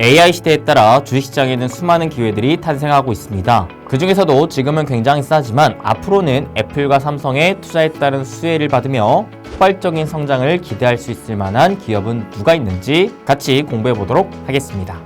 AI 시대에 따라 주식시장에는 수많은 기회들이 탄생하고 있습니다. 그 중에서도 지금은 굉장히 싸지만 앞으로는 애플과 삼성의 투자에 따른 수혜를 받으며 폭발적인 성장을 기대할 수 있을 만한 기업은 누가 있는지 같이 공부해 보도록 하겠습니다.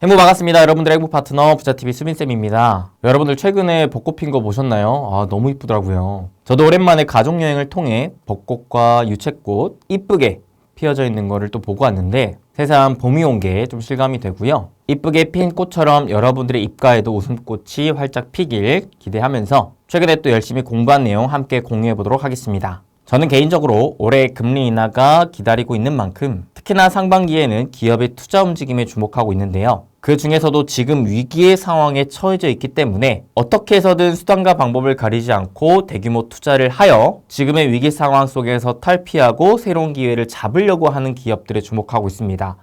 행복 반갑습니다. 여러분들의 행복 파트너 부자TV 수빈쌤입니다. 여러분들 최근에 벚꽃 핀 거 보셨나요? 너무 이쁘더라고요. 저도 오랜만에 가족여행을 통해 벚꽃과 유채꽃 이쁘게 피어져 있는 거를 또 보고 왔는데 새삼 봄이 온 게 좀 실감이 되고요. 이쁘게 핀 꽃처럼 여러분들의 입가에도 웃음꽃이 활짝 피길 기대하면서 최근에 또 열심히 공부한 내용 함께 공유해 보도록 하겠습니다. 저는 개인적으로 올해 금리 인하가 기다리고 있는 만큼 특히나 상반기에는 기업의 투자 움직임에 주목하고 있는데요. 그 중에서도 지금 위기의 상황에 처해져 있기 때문에 어떻게 해서든 수단과 방법을 가리지 않고 대규모 투자를 하여 지금의 위기 상황 속에서 탈피하고 새로운 기회를 잡으려고 하는 기업들에 주목하고 있습니다.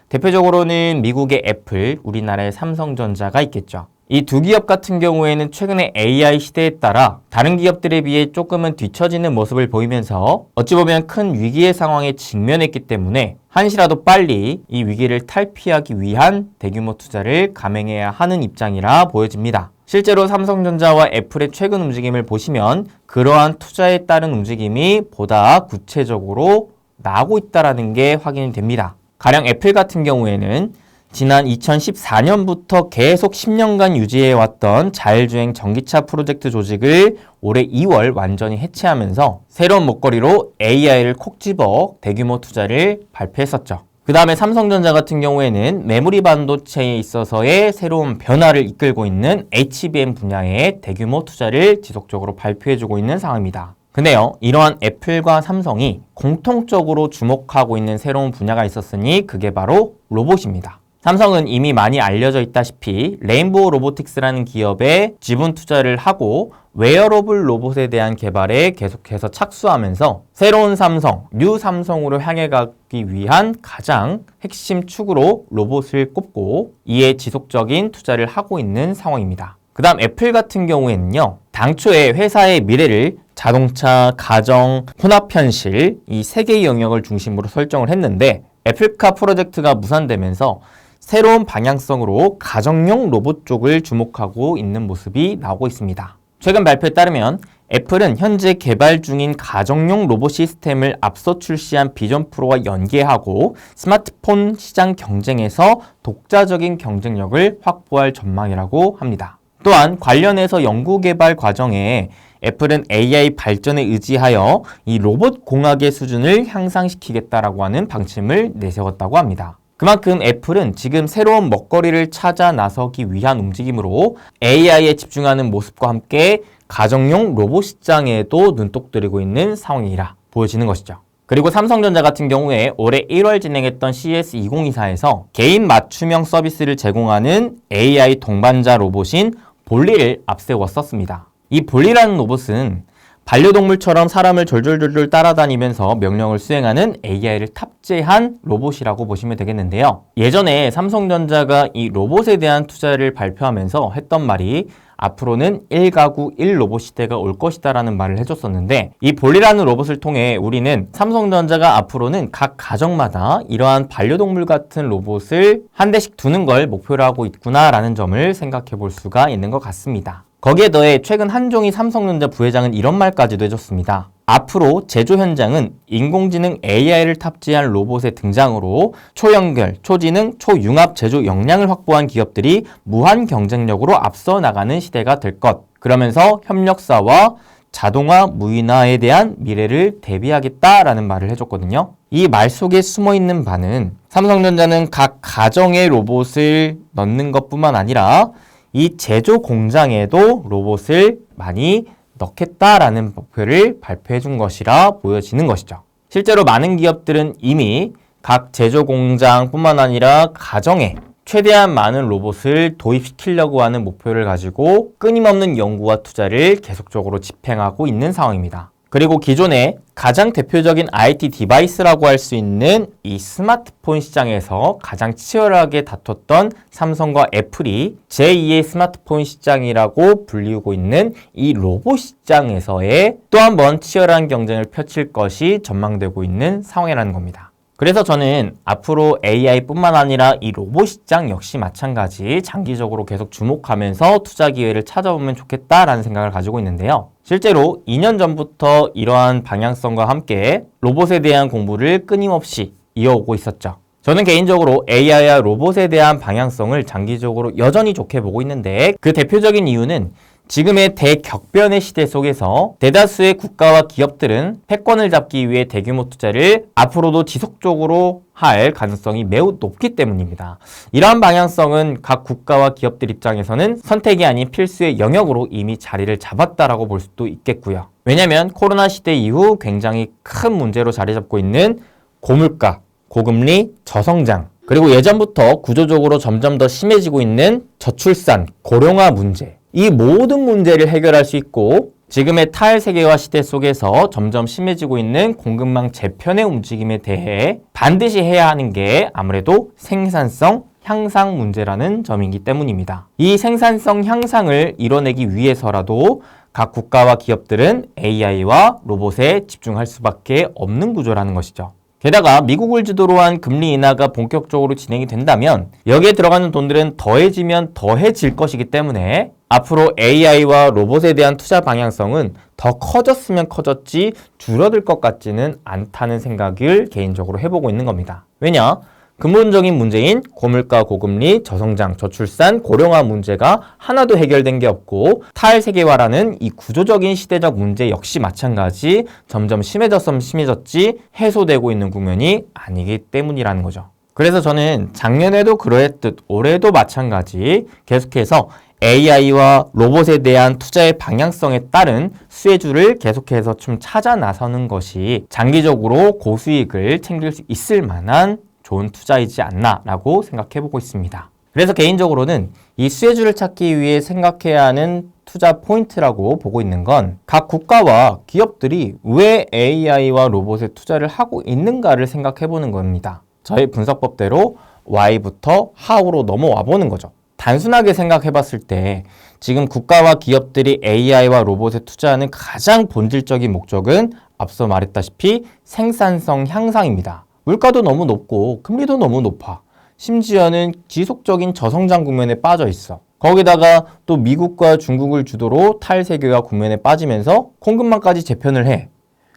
대표적으로는 미국의 애플, 우리나라의 삼성전자가 있겠죠. 이 두 기업 같은 경우에는 최근에 AI 시대에 따라 다른 기업들에 비해 조금은 뒤처지는 모습을 보이면서 어찌 보면 큰 위기의 상황에 직면했기 때문에 한시라도 빨리 이 위기를 탈피하기 위한 대규모 투자를 감행해야 하는 입장이라 보여집니다. 실제로 삼성전자와 애플의 최근 움직임을 보시면 그러한 투자에 따른 움직임이 보다 구체적으로 나오고 있다는 게 확인이 됩니다. 가령 애플 같은 경우에는 지난 2014년부터 계속 10년간 유지해왔던 자율주행 전기차 프로젝트 조직을 올해 2월 완전히 해체하면서 새로운 먹거리로 AI를 콕 집어 대규모 투자를 발표했었죠. 그 다음에 삼성전자 같은 경우에는 메모리 반도체에 있어서의 새로운 변화를 이끌고 있는 HBM 분야에 대규모 투자를 지속적으로 발표해주고 있는 상황입니다. 근데요, 이러한 애플과 삼성이 공통적으로 주목하고 있는 새로운 분야가 있었으니 그게 바로 로봇입니다. 삼성은 이미 많이 알려져 있다시피 레인보우 로보틱스라는 기업에 지분 투자를 하고 웨어러블 로봇에 대한 개발에 계속해서 착수하면서 새로운 삼성, 뉴 삼성으로 향해 가기 위한 가장 핵심 축으로 로봇을 꼽고 이에 지속적인 투자를 하고 있는 상황입니다. 그 다음 애플 같은 경우에는요, 당초에 회사의 미래를 자동차, 가정, 혼합현실 이 세 개의 영역을 중심으로 설정을 했는데 애플카 프로젝트가 무산되면서 새로운 방향성으로 가정용 로봇 쪽을 주목하고 있는 모습이 나오고 있습니다. 최근 발표에 따르면 애플은 현재 개발 중인 가정용 로봇 시스템을 앞서 출시한 비전 프로와 연계하고 스마트폰 시장 경쟁에서 독자적인 경쟁력을 확보할 전망이라고 합니다. 또한 관련해서 연구개발 과정에 애플은 AI 발전에 의지하여 이 로봇 공학의 수준을 향상시키겠다라고 하는 방침을 내세웠다고 합니다. 그만큼 애플은 지금 새로운 먹거리를 찾아 나서기 위한 움직임으로 AI에 집중하는 모습과 함께 가정용 로봇 시장에도 눈독 들이고 있는 상황이라 보여지는 것이죠. 그리고 삼성전자 같은 경우에 올해 1월 진행했던 CES 2024에서 개인 맞춤형 서비스를 제공하는 AI 동반자 로봇인 볼리를 앞세웠었습니다. 이 볼리라는 로봇은 반려동물처럼 사람을 졸졸졸졸 따라다니면서 명령을 수행하는 AI를 탑재한 로봇이라고 보시면 되겠는데요. 예전에 삼성전자가 이 로봇에 대한 투자를 발표하면서 했던 말이 앞으로는 1가구 1로봇 시대가 올 것이다 라는 말을 해줬었는데 이 볼리라는 로봇을 통해 우리는 삼성전자가 앞으로는 각 가정마다 이러한 반려동물 같은 로봇을 한 대씩 두는 걸 목표로 하고 있구나 라는 점을 생각해 볼 수가 있는 것 같습니다. 거기에 더해 최근 한종희 삼성전자 부회장은 이런 말까지도 해줬습니다. 앞으로 제조 현장은 인공지능 AI를 탑재한 로봇의 등장으로 초연결, 초지능, 초융합 제조 역량을 확보한 기업들이 무한 경쟁력으로 앞서 나가는 시대가 될 것. 그러면서 협력사와 자동화, 무인화에 대한 미래를 대비하겠다라는 말을 해줬거든요. 이 말 속에 숨어있는 바는 삼성전자는 각 가정의 로봇을 넣는 것뿐만 아니라 이 제조 공장에도 로봇을 많이 넣겠다라는 목표를 발표해 준 것이라 보여지는 것이죠. 실제로 많은 기업들은 이미 각 제조 공장뿐만 아니라 가정에 최대한 많은 로봇을 도입시키려고 하는 목표를 가지고 끊임없는 연구와 투자를 계속적으로 집행하고 있는 상황입니다. 그리고 기존에 가장 대표적인 IT 디바이스라고 할 수 있는 이 스마트폰 시장에서 가장 치열하게 다퉜던 삼성과 애플이 제2의 스마트폰 시장이라고 불리우고 있는 이 로봇 시장에서의 또 한 번 치열한 경쟁을 펼칠 것이 전망되고 있는 상황이라는 겁니다. 그래서 저는 앞으로 AI뿐만 아니라 이 로봇 시장 역시 마찬가지 장기적으로 계속 주목하면서 투자 기회를 찾아보면 좋겠다라는 생각을 가지고 있는데요. 실제로 2년 전부터 이러한 방향성과 함께 로봇에 대한 공부를 끊임없이 이어오고 있었죠. 저는 개인적으로 AI와 로봇에 대한 방향성을 장기적으로 여전히 좋게 보고 있는데 그 대표적인 이유는 지금의 대격변의 시대 속에서 대다수의 국가와 기업들은 패권을 잡기 위해 대규모 투자를 앞으로도 지속적으로 할 가능성이 매우 높기 때문입니다. 이러한 방향성은 각 국가와 기업들 입장에서는 선택이 아닌 필수의 영역으로 이미 자리를 잡았다라고 볼 수도 있겠고요. 왜냐하면 코로나 시대 이후 굉장히 큰 문제로 자리 잡고 있는 고물가, 고금리, 저성장, 그리고 예전부터 구조적으로 점점 더 심해지고 있는 저출산, 고령화 문제, 이 모든 문제를 해결할 수 있고 지금의 탈세계화 시대 속에서 점점 심해지고 있는 공급망 재편의 움직임에 대해 반드시 해야 하는 게 아무래도 생산성 향상 문제라는 점이기 때문입니다. 이 생산성 향상을 이뤄내기 위해서라도 각 국가와 기업들은 AI와 로봇에 집중할 수밖에 없는 구조라는 것이죠. 게다가 미국을 주도로 한 금리 인하가 본격적으로 진행이 된다면 여기에 들어가는 돈들은 더해지면 더해질 것이기 때문에 앞으로 AI와 로봇에 대한 투자 방향성은 더 커졌으면 커졌지 줄어들 것 같지는 않다는 생각을 개인적으로 해보고 있는 겁니다. 왜냐? 근본적인 문제인 고물가, 고금리, 저성장, 저출산, 고령화 문제가 하나도 해결된 게 없고 탈세계화라는 이 구조적인 시대적 문제 역시 마찬가지 점점 심해졌으면 심해졌지 해소되고 있는 국면이 아니기 때문이라는 거죠. 그래서 저는 작년에도 그러했듯 올해도 마찬가지 계속해서 AI와 로봇에 대한 투자의 방향성에 따른 수혜주를 계속해서 좀 찾아 나서는 것이 장기적으로 고수익을 챙길 수 있을 만한 좋은 투자이지 않나라고 생각해보고 있습니다. 그래서 개인적으로는 이 수혜주를 찾기 위해 생각해야 하는 투자 포인트라고 보고 있는 건 각 국가와 기업들이 왜 AI와 로봇에 투자를 하고 있는가를 생각해보는 겁니다. 저희 분석법대로 Y부터 How로 넘어와 보는 거죠. 단순하게 생각해봤을 때 지금 국가와 기업들이 AI와 로봇에 투자하는 가장 본질적인 목적은 앞서 말했다시피 생산성 향상입니다. 물가도 너무 높고 금리도 너무 높아. 심지어는 지속적인 저성장 국면에 빠져 있어. 거기다가 또 미국과 중국을 주도로 탈세계화 국면에 빠지면서 공급망까지 재편을 해.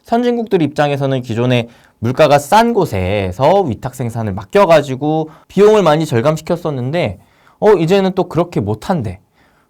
선진국들 입장에서는 기존에 물가가 싼 곳에서 위탁 생산을 맡겨가지고 비용을 많이 절감시켰었는데 이제는 또 그렇게 못한대.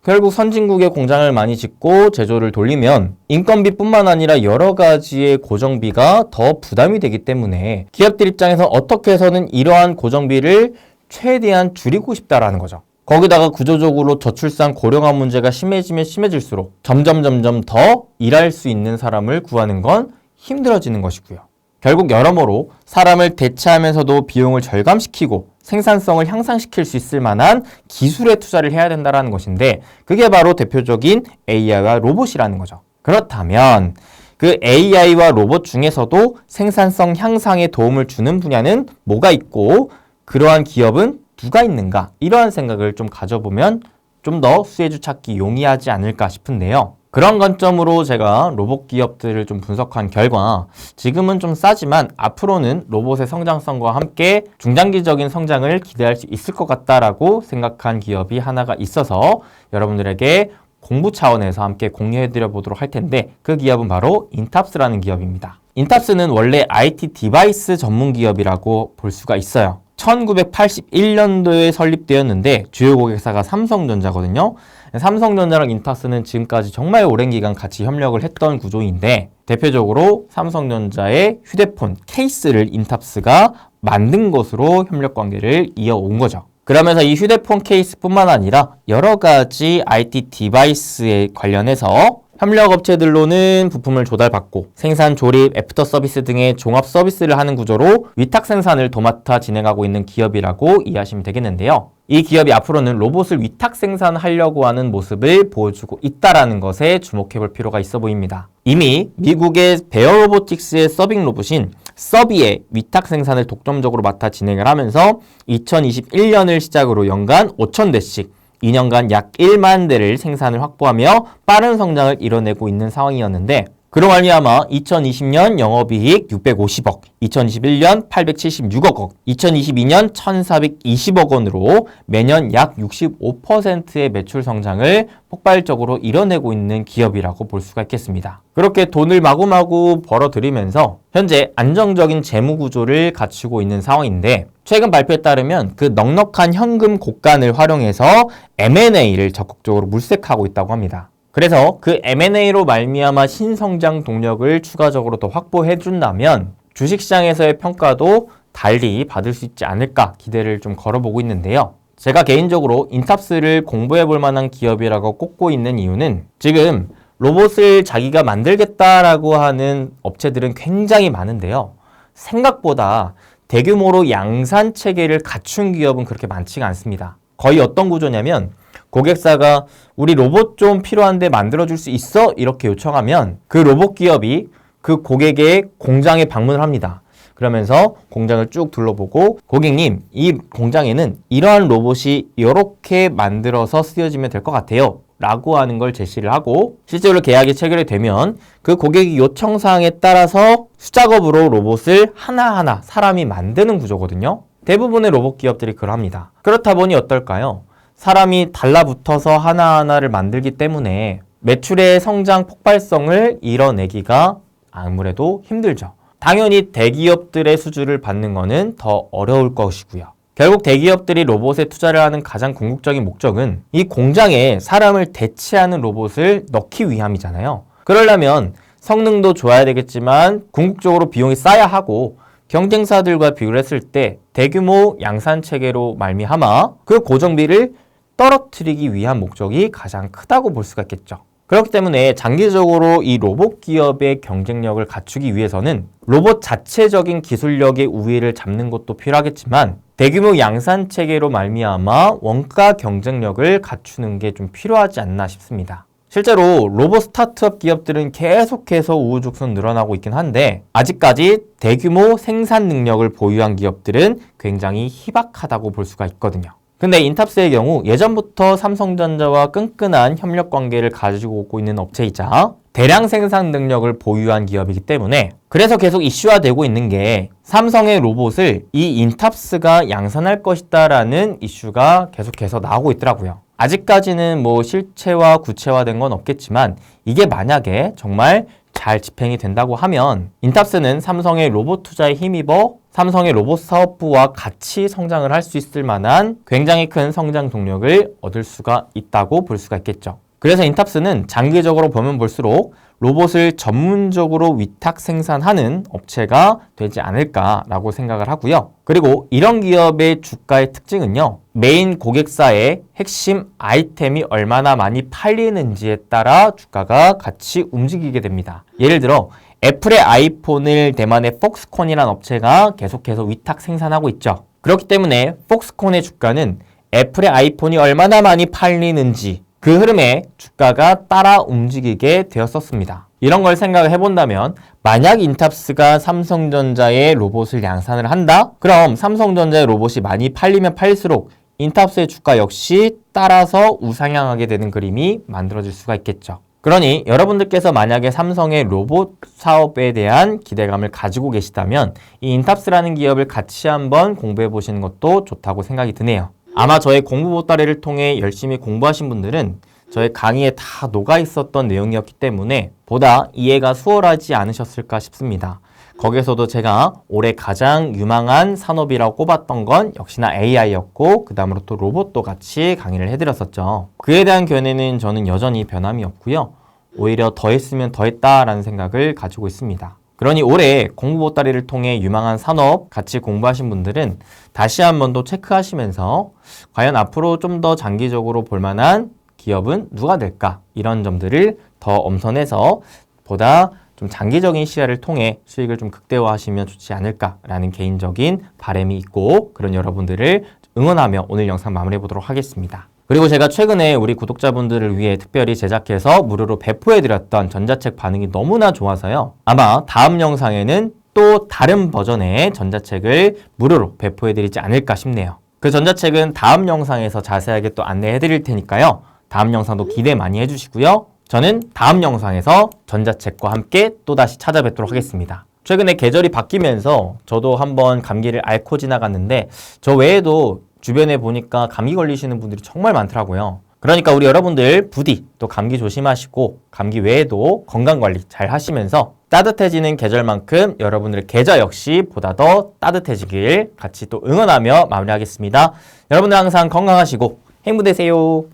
결국 선진국의 공장을 많이 짓고 제조를 돌리면 인건비뿐만 아니라 여러 가지의 고정비가 더 부담이 되기 때문에 기업들 입장에서 어떻게 해서는 이러한 고정비를 최대한 줄이고 싶다라는 거죠. 거기다가 구조적으로 저출산 고령화 문제가 심해지면 심해질수록 점점 더 일할 수 있는 사람을 구하는 건 힘들어지는 것이고요. 결국 여러모로 사람을 대체하면서도 비용을 절감시키고 생산성을 향상시킬 수 있을 만한 기술에 투자를 해야 된다는 것인데 그게 바로 대표적인 AI와 로봇이라는 거죠. 그렇다면 그 AI와 로봇 중에서도 생산성 향상에 도움을 주는 분야는 뭐가 있고 그러한 기업은 누가 있는가? 이러한 생각을 좀 가져보면 좀 더 수혜주 찾기 용이하지 않을까 싶은데요. 그런 관점으로 제가 로봇 기업들을 좀 분석한 결과 지금은 좀 싸지만 앞으로는 로봇의 성장성과 함께 중장기적인 성장을 기대할 수 있을 것 같다라고 생각한 기업이 하나가 있어서 여러분들에게 공부 차원에서 함께 공유해드려 보도록 할 텐데 그 기업은 바로 인탑스라는 기업입니다. 인탑스는 원래 IT 디바이스 전문 기업이라고 볼 수가 있어요. 1981년도에 설립되었는데 주요 고객사가 삼성전자거든요. 삼성전자랑 인탑스는 지금까지 정말 오랜 기간 같이 협력을 했던 구조인데 대표적으로 삼성전자의 휴대폰 케이스를 인탑스가 만든 것으로 협력 관계를 이어온 거죠. 그러면서 이 휴대폰 케이스뿐만 아니라 여러 가지 IT 디바이스에 관련해서 협력업체들로는 부품을 조달받고 생산, 조립, 애프터 서비스 등의 종합 서비스를 하는 구조로 위탁 생산을 도맡아 진행하고 있는 기업이라고 이해하시면 되겠는데요. 이 기업이 앞으로는 로봇을 위탁 생산하려고 하는 모습을 보여주고 있다는 것에 주목해 볼 필요가 있어 보입니다. 이미 미국의 베어 로보틱스의 서빙 로봇인 서비의 위탁 생산을 독점적으로 맡아 진행을 하면서 2021년을 시작으로 연간 5,000대씩 2년간 약 1만 대를 생산을 확보하며 빠른 성장을 이뤄내고 있는 상황이었는데 그로 말미암아 2020년 영업이익 650억, 2021년 876억 원, 2022년 1,420억 원으로 매년 약 65%의 매출 성장을 폭발적으로 이뤄내고 있는 기업이라고 볼 수가 있겠습니다. 그렇게 돈을 마구마구 벌어들이면서 현재 안정적인 재무 구조를 갖추고 있는 상황인데 최근 발표에 따르면 그 넉넉한 현금 곡간을 활용해서 M&A를 적극적으로 물색하고 있다고 합니다. 그래서 그 M&A로 말미암아 신성장 동력을 추가적으로 더 확보해 준다면 주식시장에서의 평가도 달리 받을 수 있지 않을까 기대를 좀 걸어보고 있는데요. 제가 개인적으로 인탑스를 공부해 볼 만한 기업이라고 꼽고 있는 이유는 지금 로봇을 자기가 만들겠다라고 하는 업체들은 굉장히 많은데요. 생각보다 대규모로 양산 체계를 갖춘 기업은 그렇게 많지가 않습니다. 거의 어떤 구조냐면 고객사가 우리 로봇 좀 필요한데 만들어줄 수 있어? 이렇게 요청하면 그 로봇 기업이 그 고객의 공장에 방문을 합니다. 그러면서 공장을 쭉 둘러보고 고객님, 이 공장에는 이러한 로봇이 이렇게 만들어서 쓰여지면 될 것 같아요. 라고 하는 걸 제시를 하고 실제로 계약이 체결이 되면 그 고객의 요청사항에 따라서 수작업으로 로봇을 하나하나 사람이 만드는 구조거든요. 대부분의 로봇 기업들이 그럽니다. 그렇다 보니 어떨까요? 사람이 달라붙어서 하나하나를 만들기 때문에 매출의 성장 폭발성을 이뤄내기가 아무래도 힘들죠. 당연히 대기업들의 수주를 받는 것은 더 어려울 것이고요. 결국 대기업들이 로봇에 투자를 하는 가장 궁극적인 목적은 이 공장에 사람을 대체하는 로봇을 넣기 위함이잖아요. 그러려면 성능도 좋아야 되겠지만 궁극적으로 비용이 싸야 하고 경쟁사들과 비교를 했을 때 대규모 양산 체계로 말미암아 그 고정비를 떨어뜨리기 위한 목적이 가장 크다고 볼 수가 있겠죠. 그렇기 때문에 장기적으로 이 로봇 기업의 경쟁력을 갖추기 위해서는 로봇 자체적인 기술력의 우위를 잡는 것도 필요하겠지만 대규모 양산 체계로 말미암아 원가 경쟁력을 갖추는 게 좀 필요하지 않나 싶습니다. 실제로 로봇 스타트업 기업들은 계속해서 우후죽순 늘어나고 있긴 한데 아직까지 대규모 생산 능력을 보유한 기업들은 굉장히 희박하다고 볼 수가 있거든요. 근데 인탑스의 경우 예전부터 삼성전자와 끈끈한 협력 관계를 가지고 오고 있는 업체이자 대량 생산 능력을 보유한 기업이기 때문에 그래서 계속 이슈화되고 있는 게 삼성의 로봇을 이 인탑스가 양산할 것이다 라는 이슈가 계속해서 나오고 있더라고요. 아직까지는 뭐 실체화 구체화된 건 없겠지만 이게 만약에 정말 잘 집행이 된다고 하면 인탑스는 삼성의 로봇 투자에 힘입어 삼성의 로봇 사업부와 같이 성장을 할 수 있을 만한 굉장히 큰 성장 동력을 얻을 수가 있다고 볼 수가 있겠죠. 그래서 인탑스는 장기적으로 보면 볼수록 로봇을 전문적으로 위탁 생산하는 업체가 되지 않을까라고 생각을 하고요. 그리고 이런 기업의 주가의 특징은요. 메인 고객사의 핵심 아이템이 얼마나 많이 팔리는지에 따라 주가가 같이 움직이게 됩니다. 예를 들어 애플의 아이폰을 대만의 폭스콘이라는 업체가 계속해서 위탁 생산하고 있죠. 그렇기 때문에 폭스콘의 주가는 애플의 아이폰이 얼마나 많이 팔리는지 그 흐름에 주가가 따라 움직이게 되었었습니다. 이런 걸 생각을 해본다면 만약 인탑스가 삼성전자의 로봇을 양산을 한다? 그럼 삼성전자의 로봇이 많이 팔리면 팔릴수록 인탑스의 주가 역시 따라서 우상향하게 되는 그림이 만들어질 수가 있겠죠. 그러니 여러분들께서 만약에 삼성의 로봇 사업에 대한 기대감을 가지고 계시다면 이 인탑스라는 기업을 같이 한번 공부해 보시는 것도 좋다고 생각이 드네요. 아마 저의 공부 보따리를 통해 열심히 공부하신 분들은 저의 강의에 다 녹아 있었던 내용이었기 때문에 보다 이해가 수월하지 않으셨을까 싶습니다. 거기에서도 제가 올해 가장 유망한 산업이라고 꼽았던 건 역시나 AI였고 그 다음으로 또 로봇도 같이 강의를 해드렸었죠. 그에 대한 견해는 저는 여전히 변함이 없고요. 오히려 더 했으면 더 했다라는 생각을 가지고 있습니다. 그러니 올해 공부 보따리를 통해 유망한 산업 같이 공부하신 분들은 다시 한번 더 체크하시면서 과연 앞으로 좀 더 장기적으로 볼만한 기업은 누가 될까? 이런 점들을 더 엄선해서 보다 좀 장기적인 시야를 통해 수익을 좀 극대화하시면 좋지 않을까라는 개인적인 바람이 있고 그런 여러분들을 응원하며 오늘 영상 마무리해 보도록 하겠습니다. 그리고 제가 최근에 우리 구독자분들을 위해 특별히 제작해서 무료로 배포해드렸던 전자책 반응이 너무나 좋아서요. 아마 다음 영상에는 또 다른 버전의 전자책을 무료로 배포해드리지 않을까 싶네요. 그 전자책은 다음 영상에서 자세하게 또 안내해드릴 테니까요. 다음 영상도 기대 많이 해주시고요. 저는 다음 영상에서 전자책과 함께 또다시 찾아뵙도록 하겠습니다. 최근에 계절이 바뀌면서 저도 한번 감기를 앓고 지나갔는데 저 외에도 주변에 보니까 감기 걸리시는 분들이 정말 많더라고요. 그러니까 우리 여러분들 부디 또 감기 조심하시고 감기 외에도 건강관리 잘 하시면서 따뜻해지는 계절만큼 여러분들의 계좌 역시 보다 더 따뜻해지길 같이 또 응원하며 마무리하겠습니다. 여러분들 항상 건강하시고 행복되세요.